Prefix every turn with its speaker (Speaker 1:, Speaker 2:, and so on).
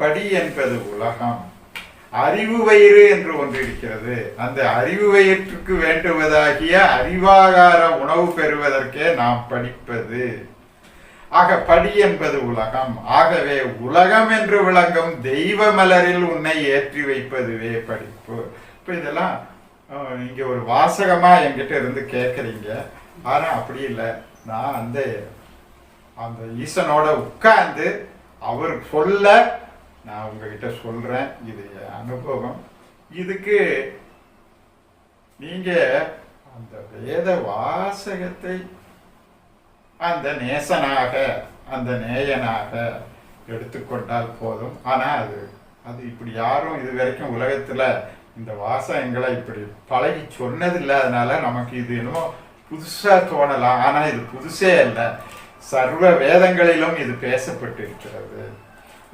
Speaker 1: படி என்பது உலகம். அறிவு வயிறு என்று ஒன்று இருக்கிறது. அந்த அறிவு வயிற்றுக்கு வேண்டுவதாகிய அறிவாகார உணவு பெறுவதற்கே நாம் படிப்பது. ஆக படி என்பது உலகம். ஆகவே உலகம் என்று விளங்கும் தெய்வ மலரில் உன்னை ஏற்றி வைப்பதுவே படிப்பு. இப்போ இதெல்லாம் இங்க ஒரு வாசகமா என்கிட்ட இருந்து கேட்குறீங்க. ஆனா அப்படி இல்லை. நான் அந்த ஈசனோட உட்கார்ந்து அவர் சொல்ல நான் உங்ககிட்ட சொல்றேன். இது அனுபவம். இதுக்கு நீங்க அந்த வேத வாசகத்தை அந்த நேசனாக அந்த நேயனாக எடுத்துக்கொண்டால் போதும். ஆனா அது இப்படி யாரும் இது வரைக்கும் உலகத்துல இந்த வாசகங்களை இப்படி பழகி சொன்னதில்லை. அதனால நமக்கு இது என்னமோ புதுசா தோணலாம். ஆனா இது புதுசே அல்ல. சர்வ வேதங்களிலும் இது பேசப்பட்டு இருக்கிறது.